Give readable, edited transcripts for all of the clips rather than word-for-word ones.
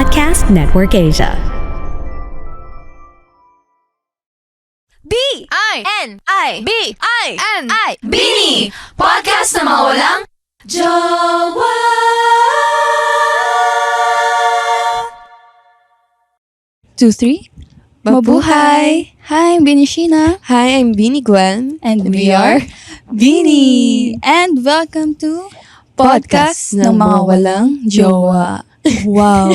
Podcast Network Asia. BINI Bini Podcast na mga walang jowa. Two, three. Mabuhay! Hi, I'm Bini Sheena. Hi, I'm Bini Gwen. And we are Bini. And welcome to Podcast ng mga walang jowa. Wow!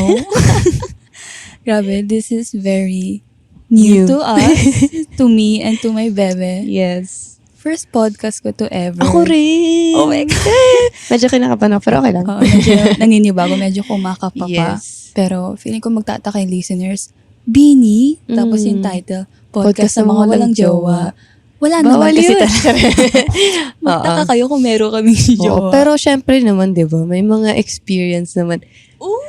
Grabe, this is very new to us, to me, and to my bebe. Yes. First podcast ko to ever. Ako rin. Oh my God! Medyo kinakabahan ako, pero okay lang. Oo, medyo naninibago, medyo kumakapa pa. Yes. Pero feeling ko magtataka yung listeners. Bini, tapos yung title, Podcast ng mga walang jowa. Wala naman kasi talaga. Magtaka kayo kung meron kaming jowa. Pero syempre naman, di ba, may mga experience naman.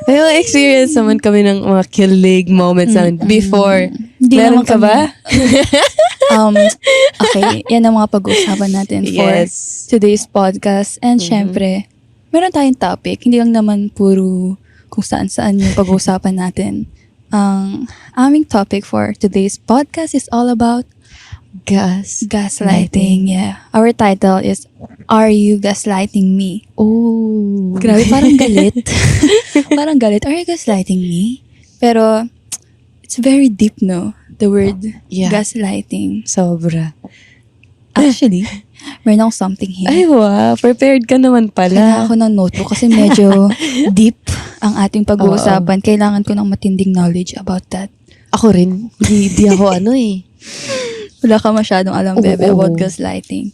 May mga experience naman kami ng mga kilig moments namin before. Hindi Meron naman ka ba? Okay, yan ang mga pag-uusapan natin for Yes. today's podcast. And syempre, meron tayong topic. Hindi lang naman puro kung saan-saan yung pag-uusapan natin. Ang aming topic for today's podcast is all about gaslighting. Yeah. Our title is, Are You Gaslighting Me? Oh. Grabe, parang galit. Parang galit. Are you gaslighting me? Pero, it's very deep, no? The word gaslighting. Sobra. Actually, meron akong something here. Ay, wow. Prepared ka naman Kailangan pala. ko ng notebook kasi medyo deep ang ating pag-uusapan. Kailangan ko ng matinding knowledge about that. Ako rin. Di ako Wala ka masyadong alam, Oo, bebe, oo. about gaslighting.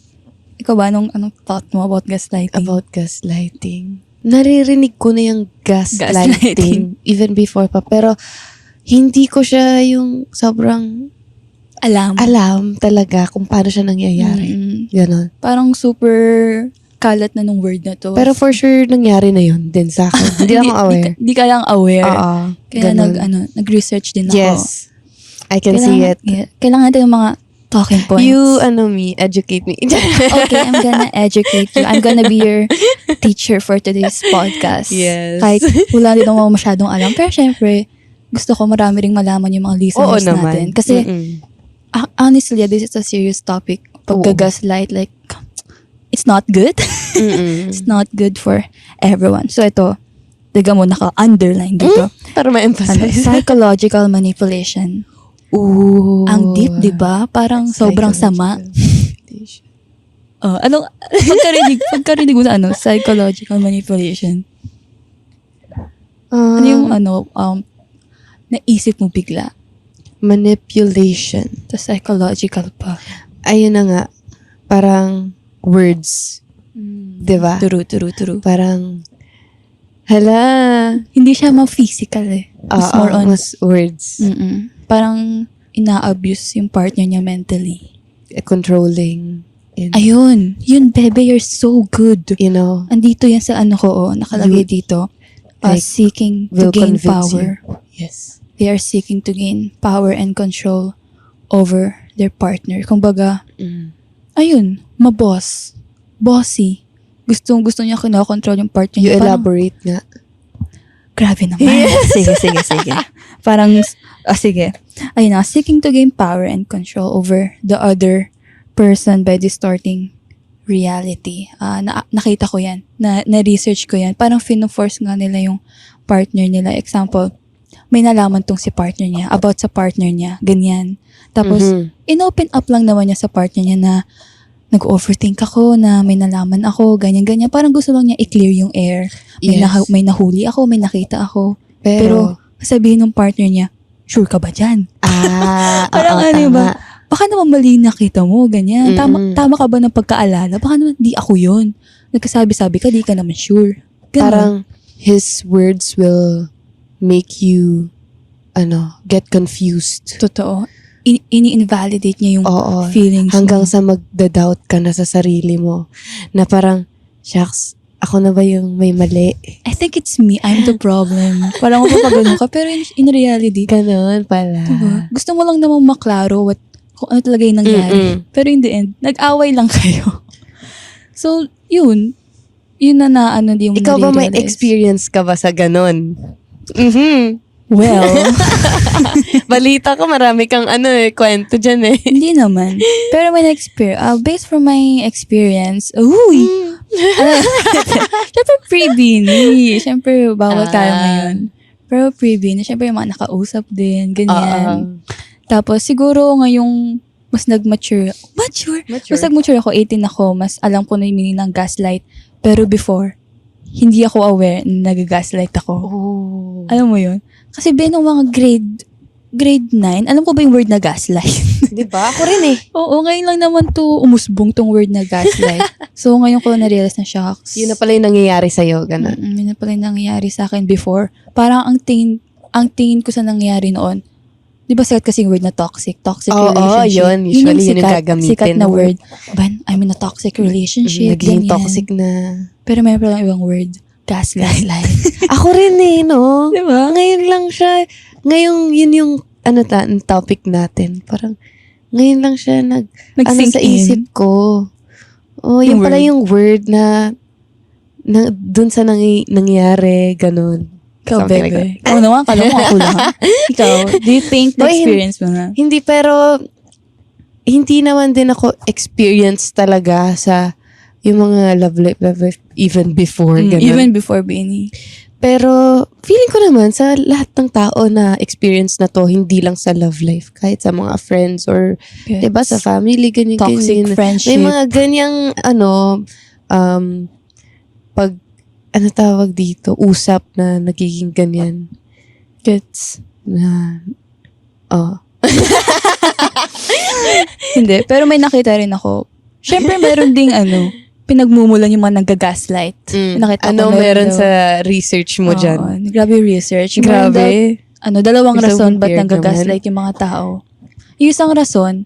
Ikaw ba, anong thought mo about gaslighting? About gaslighting. Naririnig ko na yung gaslighting. Even before pa. Pero, hindi ko siya yung sobrang alam talaga kung paano siya nangyayari. Ganon. Parang super kalat na nung word na to. Pero for sure, nangyari na yun din sa akin. Hindi ako aware. Hindi ka lang aware. Oo. Kaya Ganon. nag-research din ako. Yes. I can see it. Yeah, kailangan natin yung mga talking points. You, educate me. Okay, I'm gonna educate you. I'm gonna be your teacher for today's podcast. Yes. Kahit wala din ako masyadong alam. Pero syempre, gusto ko marami ring malaman yung mga listeners Oo naman. natin. Kasi, honestly, this is a serious topic. Pagka-gaslight, like, it's not good. It's not good for everyone. So ito, diga mo, naka-underline dito. Para ma-emphasize. Psychological manipulation. Ooh. Ang deep, di ba? Parang sobrang sama. Pagkarinig mo na psychological manipulation. Ano yung naisip mo bigla? Manipulation. The psychological pa. Ayun na nga. Parang words. Diba? True. Parang, hala. Hindi siya physical eh. It's more on, mas words. parang ina-abuse yung partner niya mentally. Controlling. Ayun. Yun, bebe, you're so good. You know? Andito yan sa nakalagay dito. Like, Seeking to will gain convince power. you. Yes. They are seeking to gain power and control over their partner. Kumbaga, ayun, maboss. Bossy. Gusto niya kinokontrol yung partner You niya. elaborate nga. Grabe naman. Sige. Parang, sige. Ayun na, seeking to gain power and control over the other person by distorting reality. Nakita ko yan. Na-research ko yan. Parang fino-force nga nila yung partner nila. Example, may nalaman tong si partner niya about sa partner niya. Ganyan. Tapos, in-open up lang naman niya sa partner niya na nag-overthink ako, na may nalaman ako, ganyan. Parang gusto lang niya i-clear yung air. May nahuli ako, may nakita ako. Pero sabihin ng partner niya, sure ka ba dyan? Parang ba? Baka naman mali nakita mo, ganyan. Tama ka ba ng pagkaalala? Baka naman di ako yun. Nagkasabi-sabi ka, di ka naman sure. Ganun. Parang his words will make you get confused. Totoo. Ini-invalidate niya yung feelings hanggang mo. sa magda-doubt ka na sa sarili mo. Na parang, shucks, ako na ba yung may mali? I think it's me. I'm the problem. Parang mapapagano ka. Pero in reality, Ganon pala. diba? Gusto mo lang namang maklaro kung ano talaga yung nangyari. Pero in the end, nag-away lang kayo. So, yun na yung Ikaw ba may nare-realize. experience ka ba sa ganon? Well, Balita ko, marami kang kwento dyan eh. hindi naman. Pero may based from my experience, syempre pre-bini. Syempre, bawal tayo ngayon. Pero pre-bini, syempre yung mga nakausap din, ganyan. Tapos, siguro ngayong mas nag-mature. Mas nag-mature ako, 18 ako, mas alam ko na yung meaning ng gaslight. Pero before, hindi ako aware na nag-gaslight ako. Oh. Alam mo yun? Kasi nung mga grade 9, alam ko ba yung word na gaslight? Diba? Ako rin eh. Oo, ngayon lang naman umusbong tong word na gaslight. So, ngayon ko na-realize na shocks. Yun na pala yung nangyayari sa'yo, ganun. Yun na pala yung nangyayari sa akin before. Parang ang tingin ko sa nangyayari noon, di ba sikat kasi yung word na toxic relationship? Yun. Usually yun yung gagamitin. Sikat na word. I'm in a toxic relationship. Naging ganyan. toxic na. Pero may palang ibang word. Gaslight. Ako rin eh, no? Di ba? Ngayon lang siya, yun yung, topic natin. Parang, ngayon lang siya Nag-sink sa in. isip ko. Oh, Yung yung pala word. yung word na dun sa nangyari, ganun. Ikaw, Something bebe. like Oo naman, kala mo ako lang. Ikaw, do you think na-experience mo na? Hindi, pero hindi naman din ako experience talaga sa yung mga love life even before. Ganun. Even before Benny. Pero feeling ko naman sa lahat ng tao na experience na to, hindi lang sa love life. Kahit sa mga friends or, Yes. diba, sa family, ganyan, Toxic ganyan. friendship. May mga ganyang, pag, tawag dito, usap na nagiging ganyan. Gets. Na, Hindi, pero may nakita rin ako. Siyempre, meron ding pinagmumulan yung mga nanggagaslight. Nakita ko meron daw. sa research mo dyan? Oo, grabe yung research. Grabe. Dalawang It's so rason ba't weird nanggagaslight yung mga tao. Yung isang rason,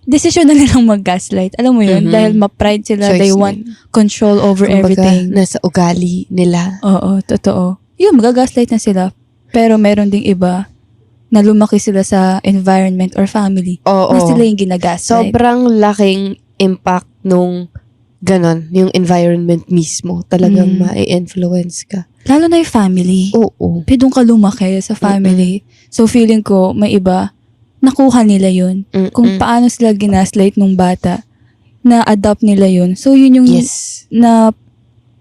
desisyon na nilang mag-gaslight. Alam mo yun? Mhm. Dahil ma-pride sila, Choice they nila. want control over Kumbaga, everything. nasa ugali nila. Oo, totoo. Yun, magagaslight na sila. Pero meron ding iba na lumaki sila sa environment or family. Oo. Na sila yung ginagaslight. Sobrang laking impact nung ganon, yung environment mismo. Talagang ma-influence ka. Lalo na yung family. Oo. Doon ka lumaki sa family. So feeling ko, may iba, nakuha nila yun. Kung paano sila ginaslight nung bata, na-adopt nila yun. So yun yung Yes. na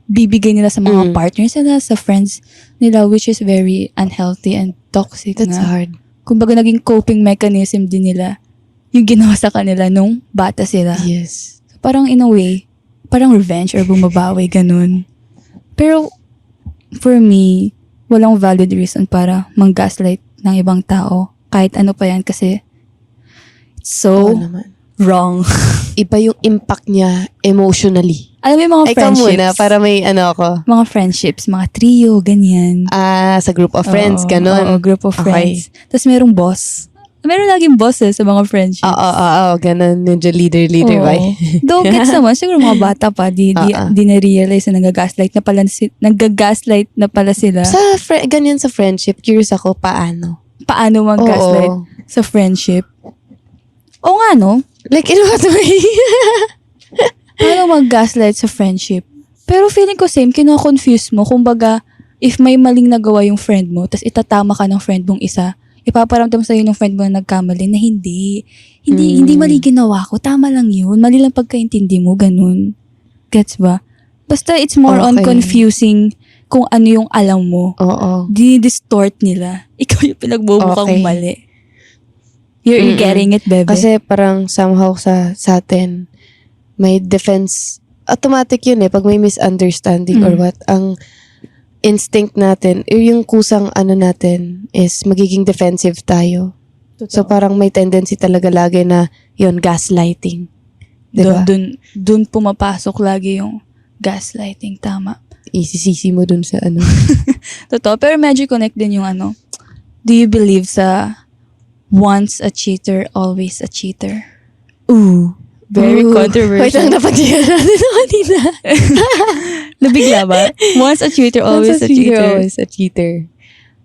bibigay nila sa mga Mm. partners nila, sa friends nila, which is very unhealthy and toxic That's nga. hard. Kumbaga naging coping mechanism din nila yung ginawa sa kanila nung bata sila. Yes. Parang in a way, parang revenge or bumabawi, ganun. Pero, for me, walang valid reason para mang-gaslight ng ibang tao. Kahit ano pa yan kasi it's Oo so naman. wrong. Iba yung impact niya emotionally. Alam mo yung mga Ikaw friendships. muna, para may ako. Mga friendships, mga trio, ganyan. Sa group of friends, Oo, ganon. Oo, group of Okay. friends. Tapos merong boss. Meron laging bosses sa mga friendships. Oo, ganon. Yung leader, Oo. ba? Though gets naman, siguro mga bata pa, di na-realize na nag-gaslight na pala sila. Ganyan sa friendship, curious ako, paano? Paano mag-gaslight Oo. sa friendship? O nga, no? Like, in what way? Paano mag-gaslight sa friendship? Pero feeling ko same, kino-confuse mo. Kumbaga, if may maling nagawa yung friend mo, tas itatama ka ng friend mong isa, ipaparamdam sa'yo ng friend mo na nagkamali na hindi mali ginawa ko, tama lang yun, mali lang pagkaintindi mo, ganun. Gets ba? Basta it's more on Okay. confusing kung ano yung alam mo. Oo. Distort nila. Ikaw yung pinagbubukhang Okay. mali. You're getting it, bebe. Kasi parang somehow sa atin, may defense, automatic yun pag may misunderstanding or what, ang instinct natin, yung kusang natin is magiging defensive tayo. So parang may tendency talaga lagi na yun, gaslighting. Diba? Dun pumapasok lagi yung gaslighting, tama. Isisisi mo dun sa Totoo, pero medyo connect din yung do you believe sa once a cheater, always a cheater? Ooh, very Ooh. controversial. Wait lang, napag-cheater natin kanina. Nabigla ba? Once a cheater, always a cheater. Always a cheater.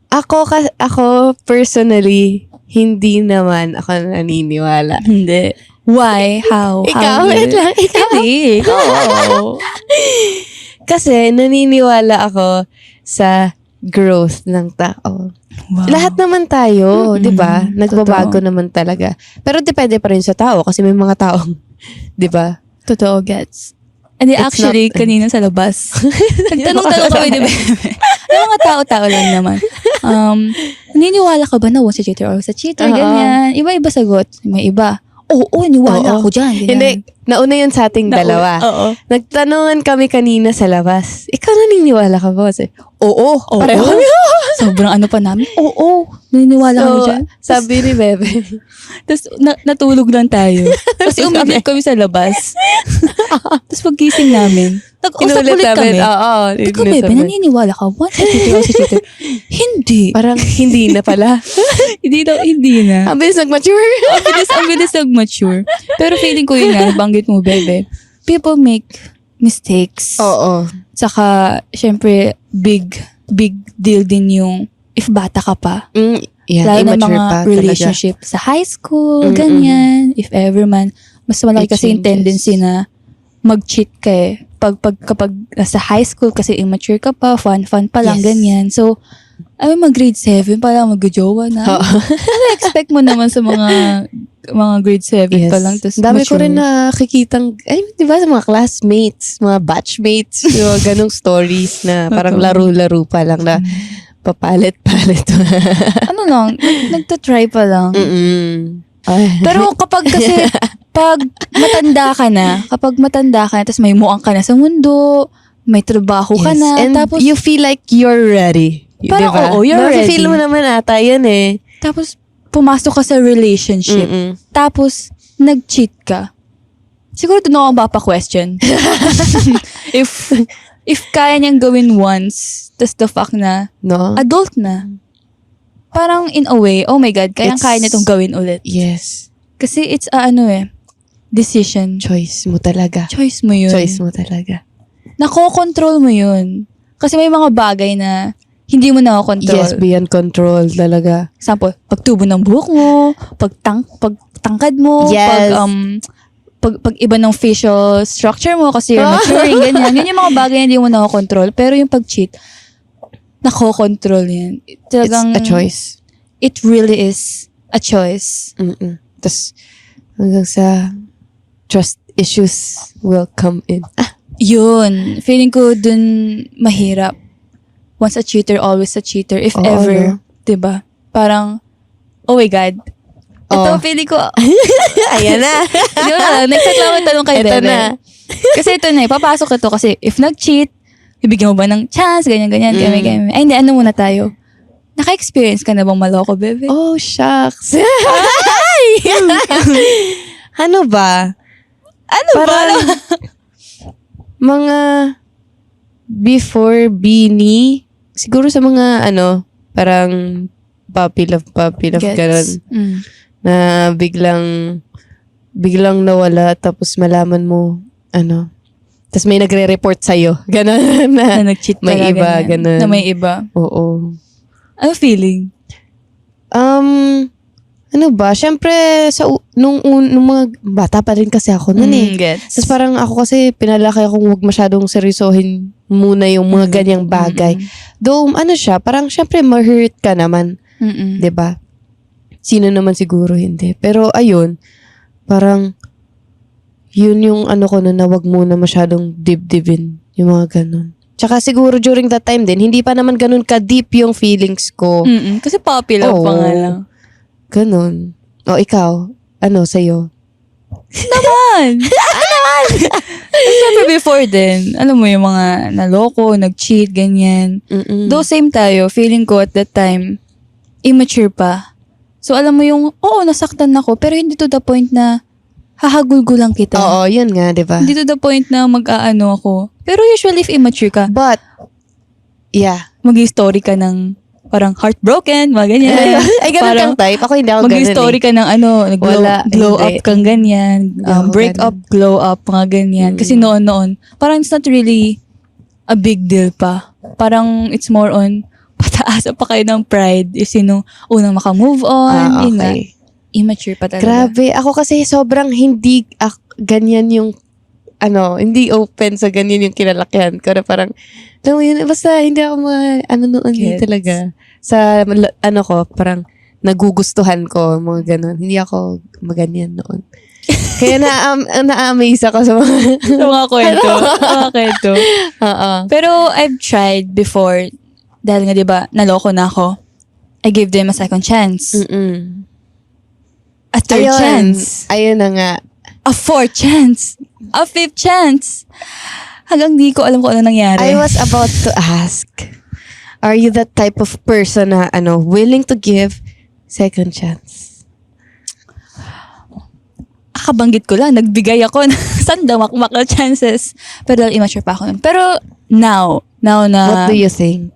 Ako personally, hindi naman ako naniniwala. Hindi. Why? How? Ikaw, How wait lang, ikaw. Hindi, ikaw. Kasi naniniwala ako sa growth ng tao. Wow. Lahat naman tayo, Mm-mm. 'di ba? Nagbabago Totoo. naman talaga. Pero depende pa rin sa tao kasi may mga taong, 'di ba? Totoo, gets. And It's actually, not- kanina sa labas, nagtanong-tanong kami, di ba? Yung mga tao-tao lang naman. Naniniwala ka ba na once a cheater or sa cheater, Oo. ganyan? Iba-iba sagot. May iba. Oo, niwala Oo. ako dyan. Ganyan. Hindi, nauna yun sa ating dalawa. Oo. Nagtanungan kami kanina sa labas. Ikaw naniniwala ka ba? Kasi, oo. Oo. Pareho kami. Sobrang ano pa namin. Oo. Naniniwala kami dyan. sabi ni Bebe, Tapos natulog lang tayo. Kasi umidip kami sa labas. Tapos pagkising namin, nag-usap inulit ulit kami. namin. Oo. Ikaw, inulit Bebe, namin. naniniwala ka? Once a cheater or sa cheater? Hindi. Parang hindi na pala. Hindi na. Ang bilis nag-mature. Ang bilis nag-mature. Pero feeling ko yun nga, banggit mo, Bebe. People make mistakes. Oo. Saka, syempre, big deal din yung if bata ka pa. Yeah, Lalo na immature mga pa relationship sa high school, Mm-mm. ganyan. If ever man, mas malaki It kasi yung changes. tendency na mag-cheat ka eh. Kapag nasa high school kasi immature ka pa, fun pa lang, Yes. ganyan. So, mag-grade 7 pa lang, mag-jowa na. Oo. Ano expect mo naman sa mga grade 7 Yes. pa lang? Tas Dami ko mature. rin nakikitang, di ba sa mga classmates, mga batchmates, yung mga ganong stories na parang Totoo. laro-laro pa lang na papalit-palit. Ano lang, nagtatry pa lang. Mm-mm. Ay. Pero kapag matanda ka na, tapos may muang ka na sa mundo, may trabaho ka Yes. na, And tapos you feel like you're ready. Parang, diba? oo, you're Feel ready. mo naman ata yan eh. tapos pumasok ka sa relationship, Mm-mm. tapos nag-cheat ka. Siguro doon ako mapapa-question. if kaya niyang gawin once, tas the fact na No? adult na, parang in a way, oh my God, kaya niya itong gawin ulit. Yes. Kasi it's decision. Choice mo talaga. Choice mo yun. Choice mo talaga. Nakokontrol mo yun. Kasi may mga bagay na hindi mo nakokontrol. Yes, beyond control talaga. Example, pagtubo ng buhok mo, pagtangkad mo, Yes. pag iba ng facial structure mo kasi you're maturing, ganyan. Yun yung mga bagay na hindi mo nakokontrol. Pero yung pag-cheat, nakokontrol yan. Talagang, It's a choice. It really is a choice. Mm-mm. Tapos, hanggang sa trust issues will come in. Yun. Feeling ko dun mahirap. Once a cheater, always a cheater. If Oo, ever. no? Diba? Parang, oh my God. Ito, Oh. feeling ko, Ayan na. yun na lang, next lang ako tanong kay Ito Bebe. na. Kasi ito na, papasok ito kasi if nag-cheat, bibigyan mo ba ng chance, ganyan, kami. Ay, hindi, ano muna tayo? Naka-experience ka na bang maloko, Bebe? Oh, shucks. Ano ba? Ano ba? Parang, mga before Beanie, siguro sa mga parang puppy love, Gets. ganun. Mm. Na biglang nawala tapos malaman mo, tapos may nagre-report sa'yo. Ganun Na na. nag-cheat May pala, iba, ganyan. ganun. Na may iba. Oo. Ano feeling? Ano ba? Siyempre, nung mga bata pa rin kasi ako nun eh. Gets. Tapos parang ako kasi pinalaki akong huwag masyadong seryosohin muna yung mga ganyang bagay. Though, parang syempre ma-hurt ka naman. Mm-mm. 'Di ba? Sino naman siguro hindi. Pero ayun, parang yun yung ko na wag muna masyadong dibdibin yung mga ganun. Tsaka siguro during that time din, hindi pa naman ganun ka-deep yung feelings ko. Mm-mm. Kasi puppy love pa nga lang. Ganun. O ikaw, sa'yo? Naman! Siyempre before din, alam mo yung mga naloko, nag-cheat, ganyan. Mm-mm. Though same tayo, feeling ko at that time, immature pa. So alam mo yung, oo, nasaktan ako, pero hindi to the point na hahagulgulan kita. Oo, yun nga, di ba? Hindi to the point na mag-aano ako. Pero usually if immature ka, But, yeah. mag-story ka ng parang heartbroken, mga ganyan. Ay, ganun Parang kang type. Ako hindi ako ganun mag-story ka ng Wala, glow hindi. up kang ganyan, ako break ganun. up, glow up, mga ganyan. Kasi noon, parang it's not really a big deal pa. Parang it's more on, pataasa pa kayo ng pride if sino unang makamove on. Yun nga. Okay. Immature pa talaga. Grabe. Ako kasi sobrang hindi ganyan yung hindi open sa ganyan yung kinalakihan ko na parang, alam mo yun, basta hindi ako noon Gets. talaga. ano ko, parang nagugustuhan ko, mga ganun. Hindi ako maganyan noon. Kaya na-amaze ako sa mga Sa mga kwento. Mga kwento. Oo. Pero I've tried before, dahil nga diba, naloko na ako. I gave them a second chance. Mm-mm. A third chance. Ayun na nga. A fourth chance. A fifth chance. Hanggang di ko alam kung ano nangyari. I was about to ask, are you the type of person na willing to give second chance? Kabanggit ko lang, nagbigay ako ng sandamak-makal chances. Pero dahil immature pa ako nun. Pero now na, What do you think?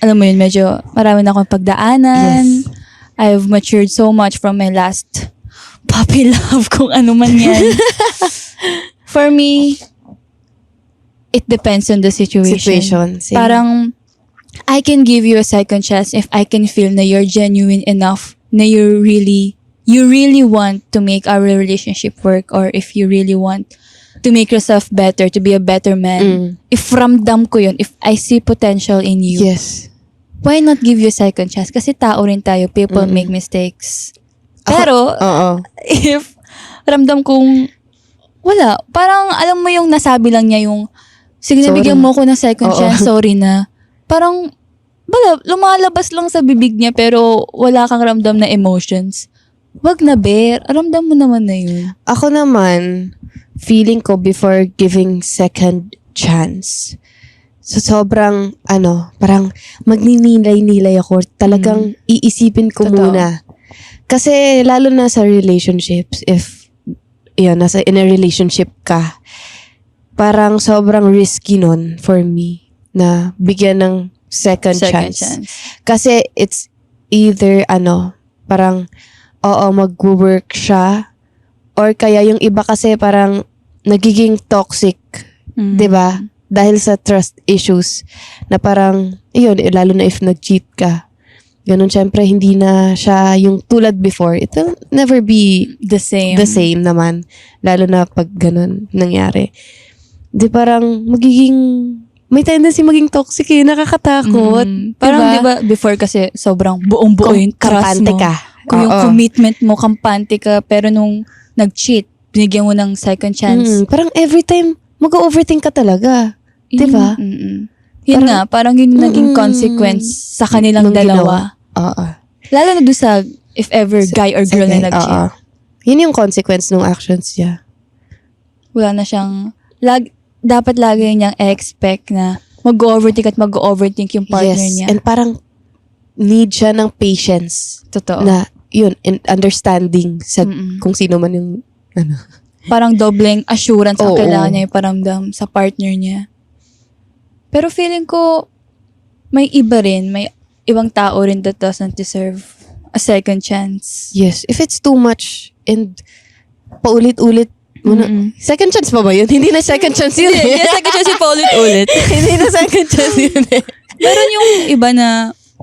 alam mo yun, medyo marami na akong pagdaanan. Yes. I've matured so much from my last puppy love, kung ano man yan. For me, it depends on the situation. Same. Parang, I can give you a second chance if I can feel na you're genuine enough, na you really want to make our relationship work, or if you really want to make yourself better, to be a better man. If ramdam ko yun, if I see potential in you, Yes. why not give you a second chance? Kasi tao rin tayo, people make mistakes. Pero, Oo. if ramdam kong wala, parang alam mo yung nasabi lang niya yung, sige, Sorry. nabigyan mo ko ng second Oo. chance, sorry na. Parang, lumalabas lang sa bibig niya pero wala kang ramdam na emotions. Wag na, Bear. Ramdam mo naman na yun. Ako naman, feeling ko before giving second chance, so sobrang, parang magninilay-nilay ako. Talagang iisipin ko Totoo. muna. Kasi lalo na sa relationships, if nasa in a relationship ka, parang sobrang risky nun for me na bigyan ng second chance. Kasi it's either parang mag-work siya, or kaya yung iba kasi parang nagiging toxic, 'di ba? Dahil sa trust issues na parang lalo na if nag-cheat ka. Ganun, syempre hindi na siya yung tulad before. It will never be The same. the same naman, lalo na pag ganun nangyari. Di parang may tendency maging toxic, nakakatakot. Parang diba before kasi sobrang buong-buo yung trust Kampante mo. ka. Kung yung Oo. commitment mo, kampante ka, pero nung nag-cheat, binigyan mo ng second chance. Parang every time mag-overthink ka talaga. Diba? Yun nga, parang yun yung naging consequence sa kanilang Nung dalawa. Oo. Lalo na doon sa if ever guy or girl na nag-cheat. Oo. Yun yung consequence ng actions niya. Wala na siyang, dapat lagi niyang expect na mag-overthink at mag-overthink yung partner Yes. niya. And parang need siya ng patience. Totoo. Na yun, and understanding sa kung sino man yung Parang dobleng assurance ang Oo. kailangan niya iparamdam sa partner niya. Pero feeling ko, may iba rin, may ibang tao rin that doesn't deserve a second chance. Yes. If it's too much and paulit-ulit mo na, second chance pa ba yun? Hindi na second chance yun. Hindi, second chance yung paulit-ulit. Hindi na second chance yun eh. Meron yung iba na,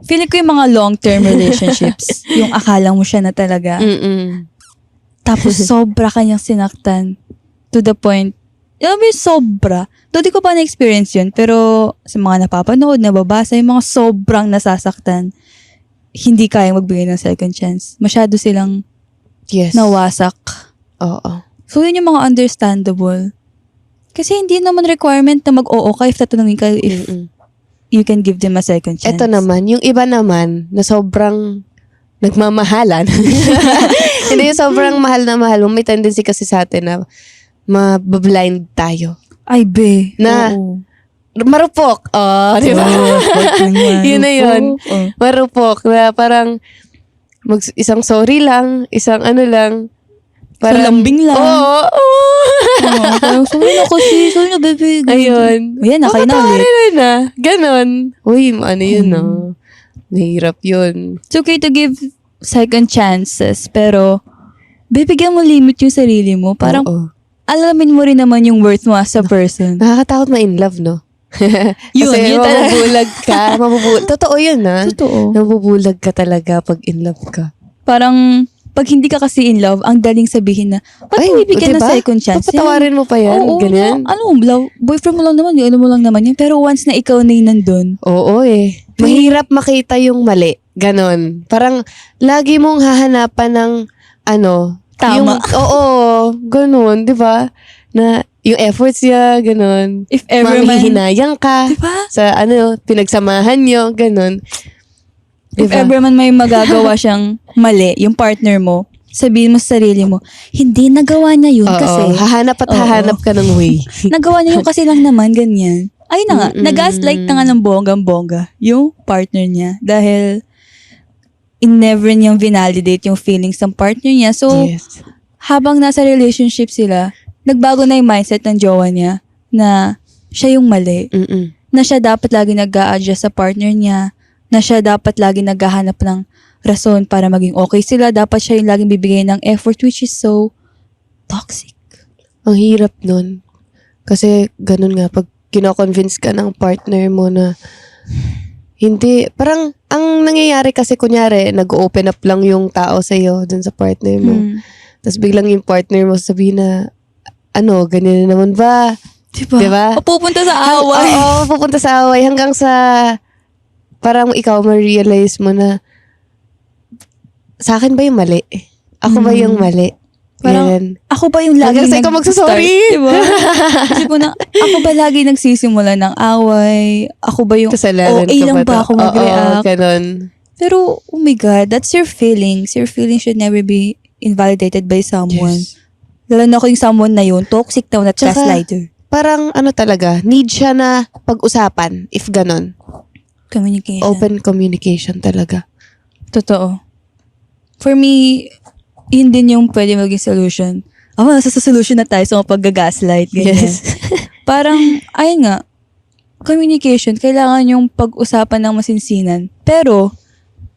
feeling ko yung mga long-term relationships, yung akala mo siya na talaga. Tapos sobra kanyang sinaktan to the point, alam mo yung sobra. Though di ko pa na-experience yun, pero sa mga napapanood, nababasa, yung mga sobrang nasasaktan, hindi kayang magbigay ng second chance. Masyado silang Yes. nawasak. Oo. So yun yung mga understandable. Kasi hindi naman requirement na mag-oo ka if tatanungin ka if you can give them a second chance. Ito naman, yung iba naman na sobrang nagmamahalan. Hindi yung sobrang mahal na mahal mo. May tendency kasi sa atin na mabablind tayo. Ay, be. Na- Oo. Marupok. Oh, di ba? Yun na yun. Marupok. Na parang isang sorry lang, isang lang. Sa lambing lang. Oo. Parang, sorry na, baby. Ayun. Ayan, nakay na ulit. Patawarin na. Ganon. Uy, yun no. Nahirap yun. It's okay to give second chances, pero bibigyan mo limit yung sarili mo. Parang, Oo. alamin mo rin naman yung worth mo as a person. Nakakatakot ma-in love, no? Yun, Kasi yun talaga. mabubulag ka. Totoo yun, ha? Totoo. Nabubulag ka talaga pag in love ka. Parang, pag hindi ka kasi in love, ang daling sabihin na, ba't mo bibigyan ng second chance? Papatawarin mo pa yan, Oo, ganyan. boyfriend mo lang naman, ano mo lang naman yan. Pero once na ikaw na yung nandun, Oo eh. Mahirap makita yung mali. Ganon. Parang lagi mong hahanapan ng Tama. Oo, ganon, di ba? Na yung efforts niya, ganon. if ever man, Manghihinayang ka diba? sa pinagsamahan nyo, ganon. If Diba? ever man may magagawa siyang mali, yung partner mo, sabihin mo sa sarili mo, hindi, nagawa niya yun Oo, kasi. hahanap at Oo. hahanap ka ng way. Nagawa niya yun kasi lang naman, ganyan. Ayun na nga, nag-gaslight na nga ng bonggang-bongga yung partner niya. Dahil, never niyang vinalidate yung feelings ng partner niya. So, Yes. habang nasa relationship sila, nagbago na yung mindset ng jowa niya na siya yung mali. Mm-mm. Na siya dapat lagi nag-a-adjust sa partner niya. Na siya dapat lagi naghahanap ng rason para maging okay sila. Dapat siya yung laging bibigay ng effort, which is so toxic. Ang hirap nun. Kasi ganun nga, pag kino-convince ka ng partner mo na hindi, parang ang nangyayari kasi kunyari, nag-open up lang yung tao sa'yo dun sa partner mo. Tapos biglang yung partner mo sabihin na, ganyan na naman ba? Diba? Pupunta sa away. Oo, pupunta sa away hanggang sa parang ikaw ma-realize mo na sa akin ba yung mali? Ako ba yung mali? Parang, Yan. ako ba yung lagi Hanggang sa ikaw magsasorry. Diba? Kasi po na, ako ba lagi nagsisimula ng away? Ako ba yung, Kasalanan OA lang ba ako mag-react? Oo, ganun. Pero, oh my God, that's your feelings. Your feelings should never be invalidated by someone. Yes. Lalo na kung yung someone na yun, toxic daw na Tsaka, gaslighter. Parang talaga, need siya na pag-usapan if ganun. Communication. Open communication talaga. Totoo. For me, yun din yung pwede maging solution. Nasa solution na tayo sa pag-gaslight. Ganyan. Yes. Parang, ayun nga, communication, kailangan yung pag-usapan ng masinsinan. Pero,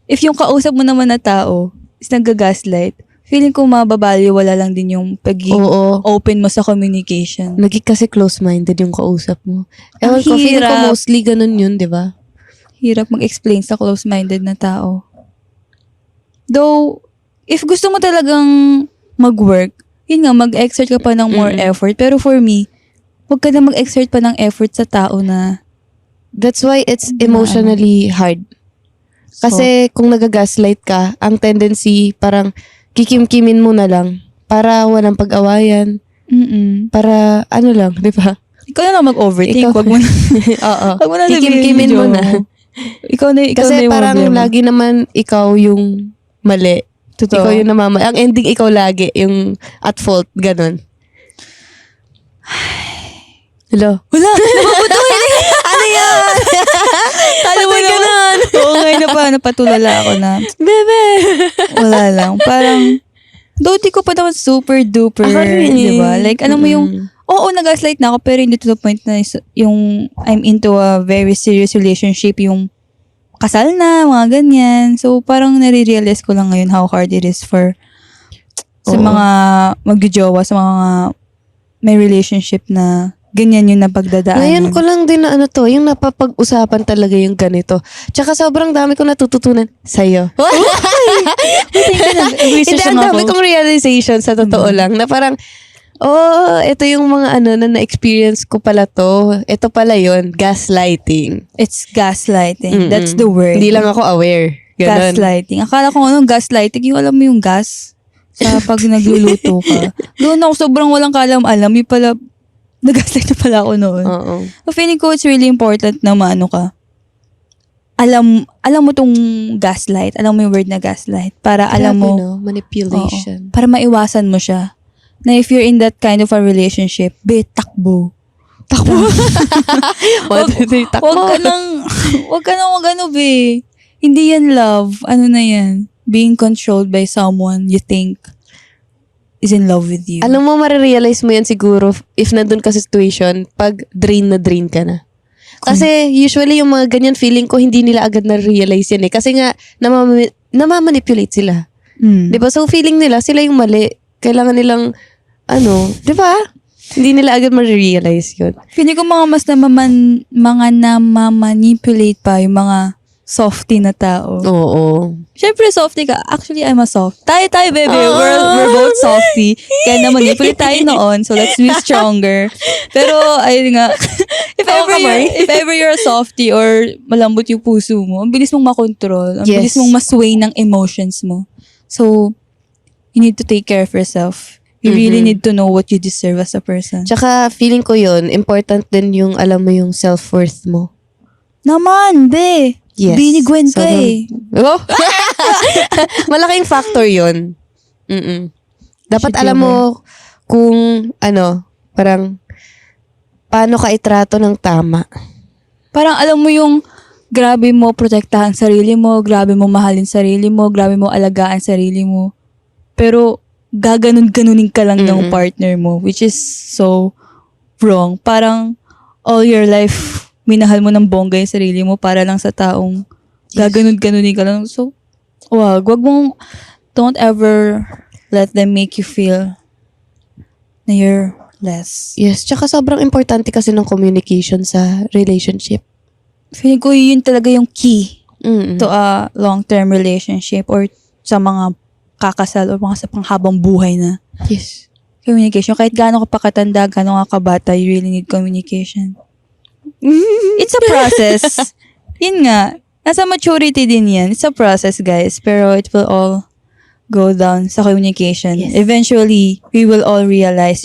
if yung kausap mo naman na tao is nag-gaslight, feeling ko mababaliwala lang din yung pagiging Oo. open mo sa communication. Naging kasi close-minded yung kausap mo. Ang Ewan ko, feeling ko hirap. mostly ganun yun, di ba? Hirap mag-explain sa close-minded na tao. Though, if gusto mo talagang mag-work, yun nga, mag-exert ka pa ng more effort. Pero for me, huwag ka na mag-exert pa ng effort sa tao na That's why it's emotionally hard. Kasi kung nagagaslight ka, ang tendency parang kikim-kimin mo na lang para walang pag-awayan, para lang, di ba? ikaw na lang mag-overthink. Ikaw- Huwag mo na, Oo. huwag mo na Kikim-kimin mo na. Ikaw na Kasi yung parang problema. lagi naman ikaw yung mali. Totoo. Ikaw yung ang ending ikaw lagi, yung at fault, ganun. Hello? Wala! Napaputuhin! Ano yan? Alam mo naman. Oo, ngayon napatulala ako na. Bebe! Wala lang. Parang, though di ko pa naman super duper, Ako rin. di ba? Like, ano mo yung, oo, nag-gaslight na ako, pero hindi to the point na yung I'm into a very serious relationship, yung kasal na, mga ganyan. So, parang nare-realize ko lang ngayon how hard it is for sa Oo. mga magjojowa, sa mga may relationship na ganyan yung napagdadaanan. Ngayon ko lang din na yung napapag-usapan talaga yung ganito. Tsaka sobrang dami ko natututunan sa'yo. Hindi, ang dami kong realization sa totoo lang na parang, ito yung mga na na-experience ko pala to. Ito pala yon, gaslighting. It's gaslighting. That's the word. Hindi lang ako aware. Ganun. Gaslighting. Akala ko gaslighting, yung alam mo yung gas sa pag nagluluto ka. Doon ako sobrang walang kalam-alam. Yung pala, nag-gaslight na pala ako noon. Oo. So, feeling ko it's really important na maano ka. Alam mo tong gaslight. Alam mo yung word na gaslight. Para alam mo, Grabe, no? Manipulation. para maiwasan mo siya. Na if you're in that kind of a relationship, takbo. Takbo. What do they takbo? Wag ka nang be. Hindi yan love. Ano na yan? Being controlled by someone you think is in love with you. Alam mo, marirealize mo yan siguro if nandun ka sa situation, pag drain na drain ka na. Kasi usually yung mga ganyan feeling ko, hindi nila agad na-realize yan eh. Kasi nga, namamanipulate sila. Diba? So feeling nila, sila yung mali. Kailangan nilang, diba? Hindi nila agad ma-realize yun. Feeling ko mga mas namamanipulate pa yung mga softy na tao. Oo. Syempre, softy ka. Actually, I'm a soft. Tayo, baby. We're both softy. Kaya naman, manipulate tayo noon. So, let's be stronger. Pero, ayun nga. if ever you're a softy or malambot yung puso mo, ang bilis mong makontrol. Ang bilis mong masway ng emotions mo. So, you need to take care of yourself. You really need to know what you deserve as a person. Tsaka, feeling ko yun, important din yung, alam mo yung self-worth mo. Naman, be. Yes. Binigwen ka eh. Oh. Malaking factor yun. Dapat Should alam be mo kung parang paano ka itrato ng tama. Parang alam mo yung grabe mo protektahan sarili mo, grabe mo mahalin sarili mo, grabe mo alagaan sarili mo. Pero gaganon-ganunin ka lang ng partner mo, which is so wrong. Parang all your life minahal mo ng bongga yung sarili mo para lang sa taong gaganon-ganunin ka lang. So, wag mong, don't ever let them make you feel na you're less. Yes, tsaka sobrang importante kasi ng communication sa relationship. Feeling ko yun talaga yung key to a long-term relationship or sa mga kakasal or mga sa panghabang buhay na. Yes. Communication. Kahit gaano ka pa katanda, gaano ka kabata, you really need communication. It's a process. Yun nga. Nasa maturity din yan. It's a process, guys. Pero it will all go down sa communication. Yes. Eventually, we will all realize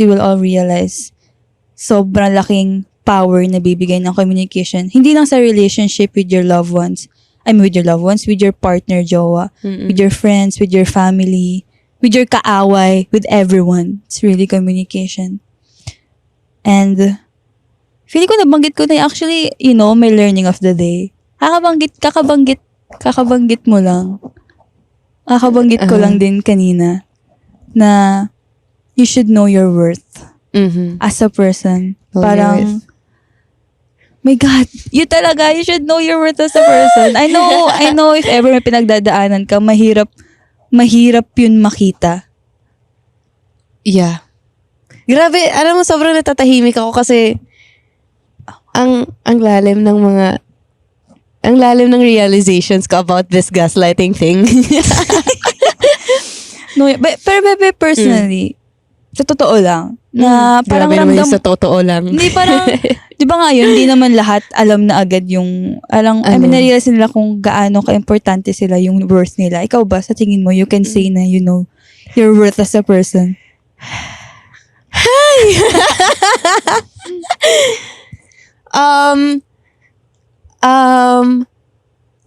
sobrang laking power na bibigay ng communication. Hindi lang sa relationship with your loved ones. With your partner, jowa, with your friends, with your family, with your kaaway, with everyone. It's really communication. And feeling ko nabanggit ko na actually, my learning of the day. Kakabanggit mo lang. Kakabanggit ko lang din kanina na you should know your worth as a person. Parang, my God, you should know your worth as a person. I know if ever may pinagdadaanan ka, mahirap yun makita. Yeah. Grabe, alam mo, sobrang natatahimik ako kasi ang lalim ng realizations ko about this gaslighting thing. No, pero personally, sa totoo lang, na parang Grabe naman ramdam, yung sa totoo lang. hindi parang, di ba nga yun, hindi naman lahat alam na agad yung, na-realize nila kung gaano ka-importante sila, yung worth nila. Ikaw ba, sa tingin mo, you can say na you know your worth as a person?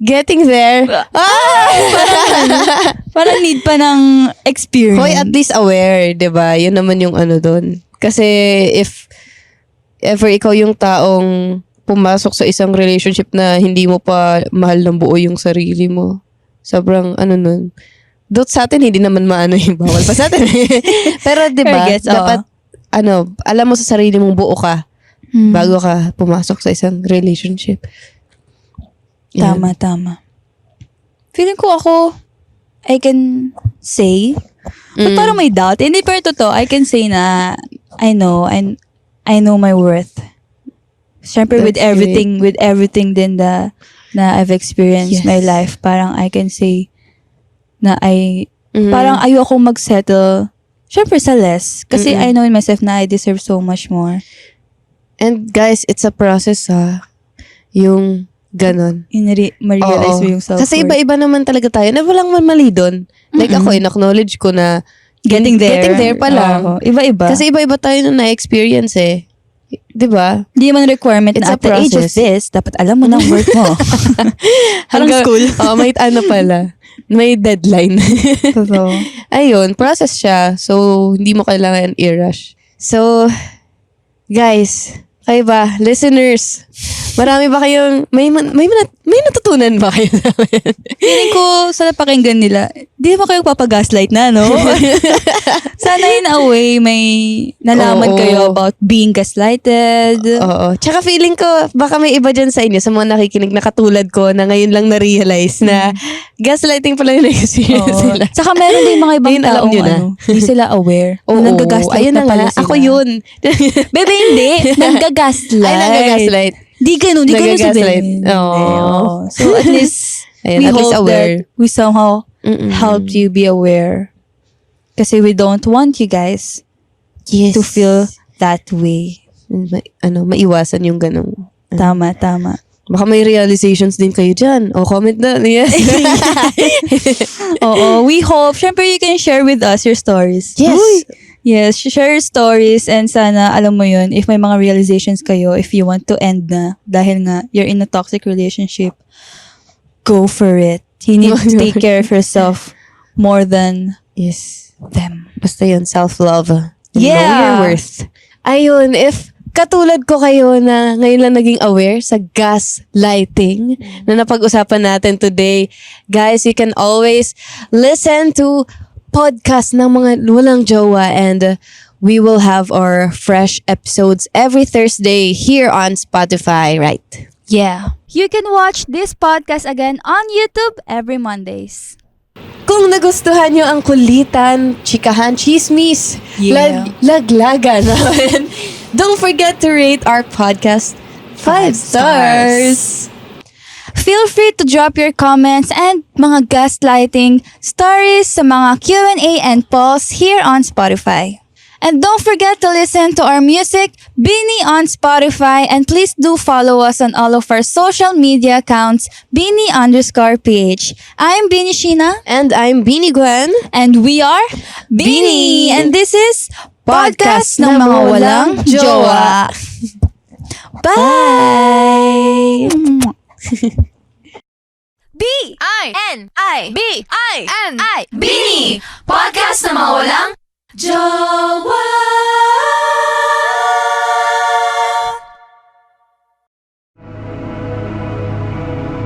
Getting there. Parang need pa ng experience. Hoy, at least aware, 'di ba? Yun naman yung doon. Kasi if ever ikaw yung taong pumasok sa isang relationship na hindi mo pa mahal ng buo yung sarili mo, sobrang nun. Dot sa atin, hindi naman yung bawal pa sa atin. Pero 'di ba, dapat alam mo sa sarili mong buo ka bago ka pumasok sa isang relationship. Tama. Feeling ko ako, I can say, but parang may doubt. Hindi pero totoo, I can say na I know my worth. Siyempre with everything din na I've experienced my life, parang I can say na parang ayoko mag-settle. Siyempre sa less. Kasi I know in myself na I deserve so much more. And guys, it's a process yung ganon. Ma-realize mo yung self-worth. Kasi iba-iba naman talaga tayo na walang mali doon. Like ako, in-acknowledge ko na Getting there pa lang. Iba-iba. Kasi iba-iba tayo na na-experience eh. Diba? Hindi naman requirement It's na a at the age of process. this, dapat alam mo ng worth mo. Parang school. May pala. May deadline. Totoo. Ayun, process siya. So, hindi mo kailangan i-rush. So, guys, kayo ba? Listeners, marami ba kayong, may natutunan ba kayo sa amin? Feeling ko sa napakinggan nila, di ba kayo papagaslight na, no? Sana in a way, may nalaman kayo about being gaslighted. Oo. Tsaka feeling ko, baka may iba dyan sa inyo, sa mga nakikinig na katulad ko, na ngayon lang na-realize na gaslighting pala yung experience nila. Saka meron din mga ibang Ayun, alam taong nyo na. hindi sila aware. Oo, Na nagagaslight ayun na pala nga. sila. Ako yun. Bebe, hindi. Nagagaslight. Ay, nagagaslight. Di ganun Nagagaslight. sabihin. Oo. So at least, Ayun, we at least hope aware. that we somehow helped you be aware. Kasi we don't want you guys Yes. to feel that way. Maiwasan yung ganong. Tama. Baka may realizations din kayo dyan. O, comment na. Yes. Oo, we hope. Syempre, you can share with us your stories. Yes. Yes, share your stories and sana, alam mo yun, if may mga realizations kayo, if you want to end na, dahil nga, you're in a toxic relationship, go for it. You need to take care of yourself more than Yes. them. Basta yun, self-love. You Yeah. know your worth. Ayun, if katulad ko kayo na ngayon lang naging aware sa gaslighting na napag-usapan natin today, guys, you can always listen to podcast ng mga walang jowa and we will have our fresh episodes every Thursday here on Spotify, right? Yeah. You can watch this podcast again on YouTube every Mondays. Kung nagustuhan nyo ang kulitan, chikahan, chismis, Yeah. laglaga namin, don't forget to rate our podcast 5 stars. Feel free to drop your comments and mga gaslighting stories sa mga Q&A and polls here on Spotify. And don't forget to listen to our music, Beanie on Spotify, and please do follow us on all of our social media accounts, Beanie_PH. I'm Beanie Sheena, And I'm Beanie Gwen. and we are Beanie, and this is Podcast ng Mga Walang Jowa. Bye! B-I-N-I-B-I-N-I Beanie! Podcast na mga walang jowa!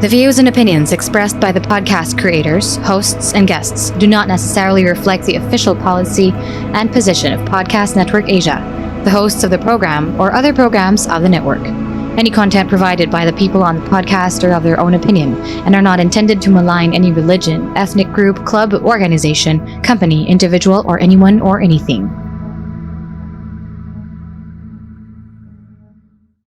The views and opinions expressed by the podcast creators, hosts, and guests do not necessarily reflect the official policy and position of Podcast Network Asia, the hosts of the program, or other programs of the network. Any content provided by the people on the podcast are of their own opinion and are not intended to malign any religion, ethnic group, club, organization, company, individual, or anyone or anything.